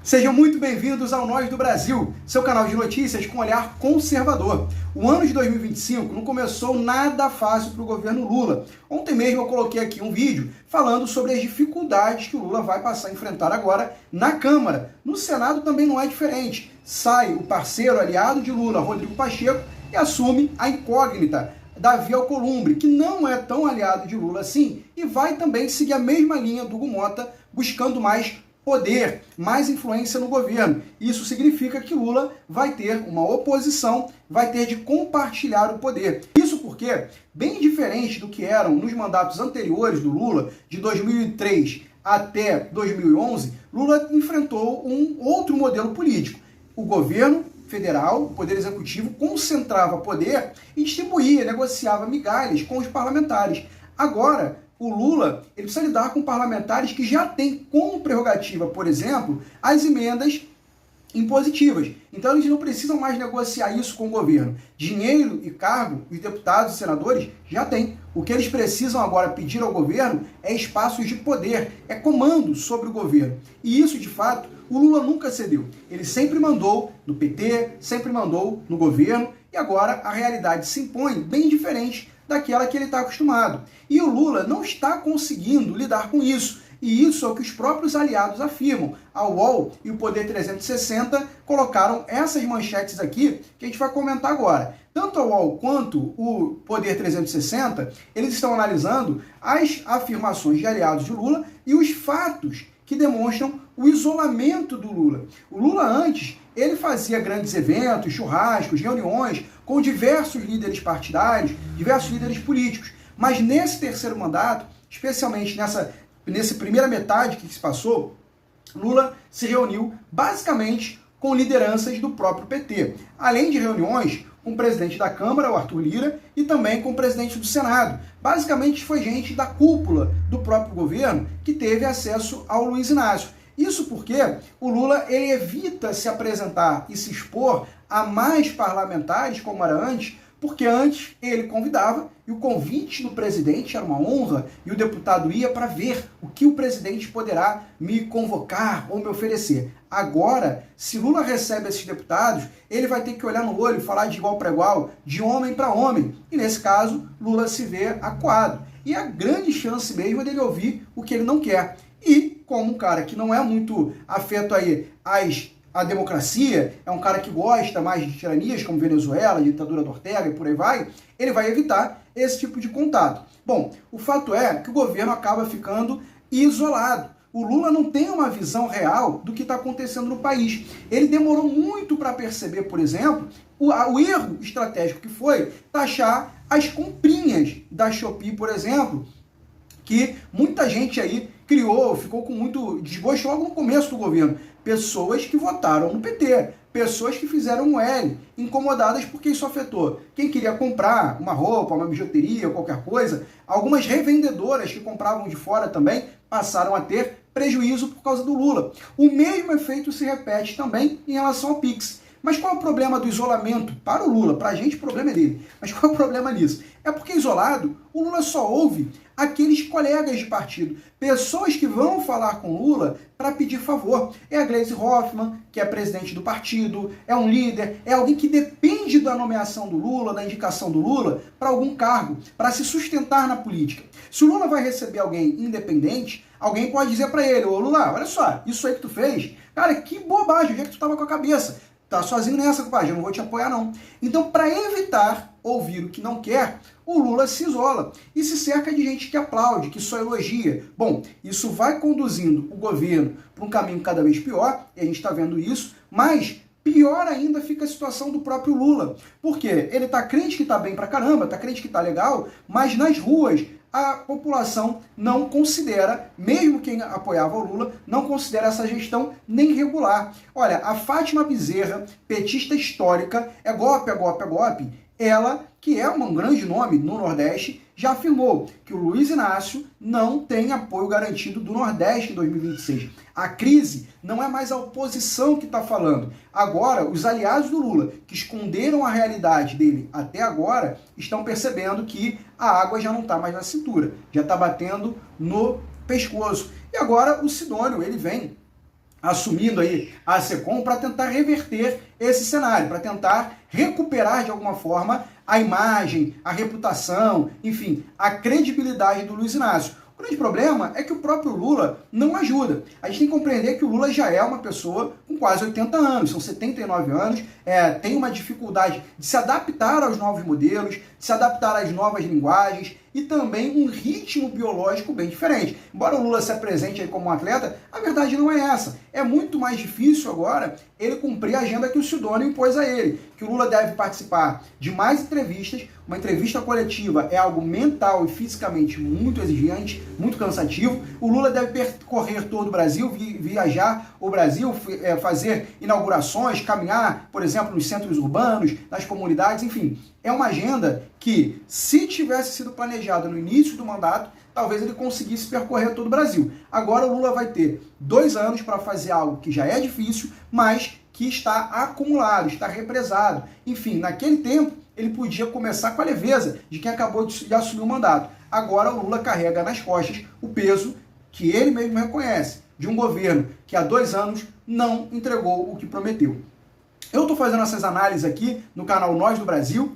Sejam muito bem-vindos ao Nós do Brasil, seu canal de notícias com olhar conservador. O ano de 2025 não começou nada fácil para o governo Lula. Ontem mesmo eu coloquei aqui um vídeo falando sobre as dificuldades que o Lula vai passar a enfrentar agora na Câmara. No Senado também não é diferente. Sai o parceiro aliado de Lula, Rodrigo Pacheco, e assume a incógnita, Davi Alcolumbre, que não é tão aliado de Lula assim, e vai também seguir a mesma linha do Hugo Mota, buscando mais poder, mais influência no governo. Isso significa que Lula vai ter uma oposição, vai ter de compartilhar o poder. Isso porque, bem diferente do que eram nos mandatos anteriores do Lula, de 2003 até 2011, Lula enfrentou um outro modelo político. O governo federal, o poder executivo, concentrava poder e distribuía, negociava migalhas com os parlamentares. Agora, o Lula ele precisa lidar com parlamentares que já têm como prerrogativa, por exemplo, as emendas impositivas. Então eles não precisam mais negociar isso com o governo. Dinheiro e cargo, os deputados e senadores já têm. O que eles precisam agora pedir ao governo é espaços de poder, é comando sobre o governo. E isso, de fato, o Lula nunca cedeu. Ele sempre mandou no PT, sempre mandou no governo, e agora a realidade se impõe bem diferente daquela que ele está acostumado. E o Lula não está conseguindo lidar com isso. E isso é o que os próprios aliados afirmam. A UOL e o Poder 360 colocaram essas manchetes aqui que a gente vai comentar agora. Tanto a UOL quanto o Poder 360, eles estão analisando as afirmações de aliados de Lula e os fatos que demonstram o isolamento do Lula. O Lula antes, ele fazia grandes eventos, churrascos, reuniões com diversos líderes partidários, diversos líderes políticos. Mas nesse terceiro mandato, especialmente nessa primeira metade que se passou, Lula se reuniu basicamente com lideranças do próprio PT. Além de reuniões com o presidente da Câmara, o Arthur Lira, e também com o presidente do Senado. Basicamente foi gente da cúpula do próprio governo que teve acesso ao Luiz Inácio. Isso porque o Lula ele evita se apresentar e se expor a mais parlamentares, como era antes, porque antes ele convidava e o convite do presidente era uma honra e o deputado ia para ver o que o presidente poderá me convocar ou me oferecer. Agora, se Lula recebe esses deputados, ele vai ter que olhar no olho, falar de igual para igual, de homem para homem. E nesse caso, Lula se vê acuado. E a grande chance mesmo é dele ouvir o que ele não quer. E como um cara que não é muito afeto aí à democracia, é um cara que gosta mais de tiranias, como Venezuela, ditadura do Ortega e por aí vai, ele vai evitar esse tipo de contato. Bom, o fato é que o governo acaba ficando isolado. O Lula não tem uma visão real do que está acontecendo no país. Ele demorou muito para perceber, por exemplo, o erro estratégico que foi taxar as comprinhas da Shopee, por exemplo, que muita gente aí criou, ficou com muito desgosto logo no começo do governo. Pessoas que votaram no PT, pessoas que fizeram um L, incomodadas porque isso afetou quem queria comprar uma roupa, uma bijuteria, qualquer coisa. Algumas revendedoras que compravam de fora também passaram a ter prejuízo por causa do Lula. O mesmo efeito se repete também em relação ao Pix. Mas qual é o problema do isolamento? Para o Lula, para a gente o problema é dele. Mas qual é o problema nisso? É porque isolado, o Lula só ouve aqueles colegas de partido, pessoas que vão falar com Lula para pedir favor. É a Gleisi Hoffmann, que é presidente do partido, é um líder, é alguém que depende da nomeação do Lula, da indicação do Lula, para algum cargo, para se sustentar na política. Se o Lula vai receber alguém independente, alguém pode dizer para ele: ô Lula, olha só, isso aí que tu fez, cara, que bobagem, onde é que tu estava com a cabeça? Tá sozinho nessa, compadre, eu não vou te apoiar não. Então, para evitar ouvir o que não quer, o Lula se isola e se cerca de gente que aplaude, que só elogia. Bom, isso vai conduzindo o governo para um caminho cada vez pior, e a gente está vendo isso, mas pior ainda fica a situação do próprio Lula. Porque ele tá crente que tá bem pra caramba, tá crente que tá legal, mas nas ruas a população não considera, mesmo quem apoiava o Lula, não considera essa gestão nem regular. Olha, a Fátima Bezerra, petista histórica, é golpe, é golpe, é golpe. Ela, que é um grande nome no Nordeste, já afirmou que o Luiz Inácio não tem apoio garantido do Nordeste em 2026. A crise não é mais a oposição que está falando. Agora, os aliados do Lula, que esconderam a realidade dele até agora, estão percebendo que a água já não está mais na cintura, já está batendo no pescoço. E agora o Sidônio, ele vem assumindo aí a SECOM para tentar reverter esse cenário, para tentar recuperar de alguma forma a imagem, a reputação, enfim, a credibilidade do Luiz Inácio. O grande problema é que o próprio Lula não ajuda. A gente tem que compreender que o Lula já é uma pessoa com quase 80 anos, são 79 anos, tem uma dificuldade de se adaptar aos novos modelos, de se adaptar às novas linguagens e também um ritmo biológico bem diferente. Embora o Lula se apresente aí como um atleta, a verdade não é essa. É muito mais difícil agora ele cumprir a agenda que o Sidônio impôs a ele, que o Lula deve participar de mais entrevistas. Uma entrevista coletiva é algo mental e fisicamente muito exigente, muito cansativo. O Lula deve percorrer todo o Brasil, viajar o Brasil, fazer inaugurações, caminhar, por exemplo, nos centros urbanos, nas comunidades, enfim. É uma agenda que, se tivesse sido planejada no início do mandato, talvez ele conseguisse percorrer todo o Brasil. Agora o Lula vai ter 2 anos para fazer algo que já é difícil, mas que está acumulado, está represado. Enfim, naquele tempo, ele podia começar com a leveza de quem acabou de assumir o mandato. Agora o Lula carrega nas costas o peso que ele mesmo reconhece, de um governo que há 2 anos não entregou o que prometeu. Eu estou fazendo essas análises aqui no canal Nós do Brasil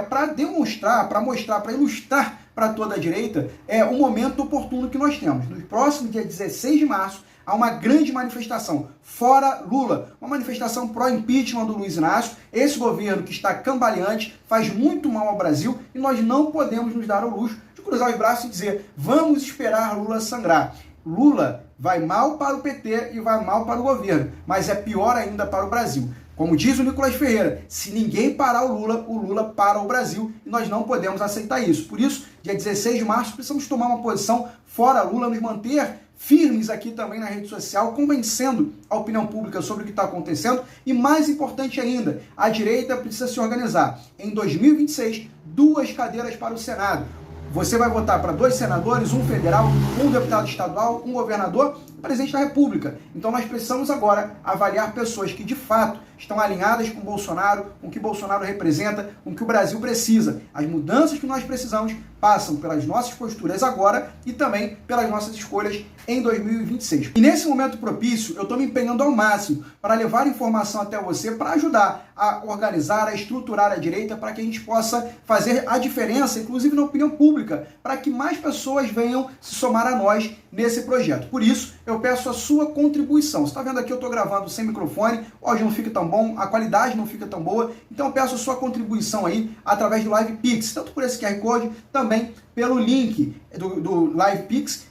para demonstrar, para ilustrar para toda a direita o momento oportuno que nós temos. No próximo dia 16 de março, há uma grande manifestação, fora Lula, uma manifestação pró-impeachment do Luiz Inácio. Esse governo que está cambaleante faz muito mal ao Brasil e nós não podemos nos dar ao luxo de cruzar os braços e dizer vamos esperar Lula sangrar. Lula vai mal para o PT e vai mal para o governo, mas é pior ainda para o Brasil. Como diz o Nicolas Ferreira, se ninguém parar o Lula para o Brasil e nós não podemos aceitar isso. Por isso, dia 16 de março, precisamos tomar uma posição fora Lula, nos manter firmes aqui também na rede social, convencendo a opinião pública sobre o que está acontecendo e, mais importante ainda, a direita precisa se organizar. Em 2026, 2 cadeiras para o Senado. Você vai votar para 2 senadores, um federal, um deputado estadual, um governador, presidente da República. Então nós precisamos agora avaliar pessoas que de fato estão alinhadas com Bolsonaro, com o que Bolsonaro representa, com o que o Brasil precisa. As mudanças que nós precisamos passam pelas nossas posturas agora e também pelas nossas escolhas em 2026. E nesse momento propício, eu estou me empenhando ao máximo para levar informação até você, para ajudar a organizar, a estruturar a direita, para que a gente possa fazer a diferença, inclusive na opinião pública, para que mais pessoas venham se somar a nós nesse projeto. Por isso, eu peço a sua contribuição. Você está vendo aqui, eu estou gravando sem microfone, o áudio não fica tão bom, a qualidade não fica tão boa, então eu peço a sua contribuição aí através do Live Pix, tanto por esse QR Code, também pelo link do Live Pix,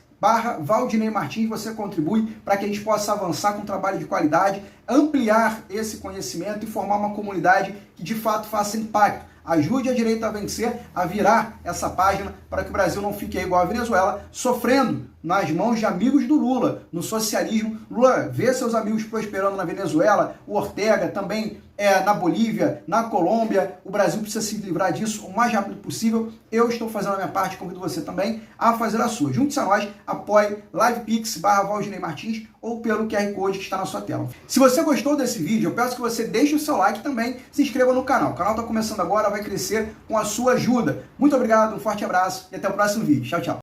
/Valdinei Martins, você contribui para que a gente possa avançar com um trabalho de qualidade, ampliar esse conhecimento e formar uma comunidade que de fato faça impacto. Ajude a direita a vencer, a virar essa página para que o Brasil não fique igual a Venezuela, sofrendo nas mãos de amigos do Lula, no socialismo. Lula vê seus amigos prosperando na Venezuela, o Ortega também na Bolívia, na Colômbia. O Brasil precisa se livrar disso o mais rápido possível. Eu estou fazendo a minha parte, convido você também a fazer a sua. Junte-se a nós, apoie LivePix /Valdinei Martins ou pelo QR Code que está na sua tela. Se você gostou desse vídeo, eu peço que você deixe o seu like e também se inscreva no canal. O canal está começando agora, vai crescer com a sua ajuda. Muito obrigado, um forte abraço e até o próximo vídeo. Tchau, tchau.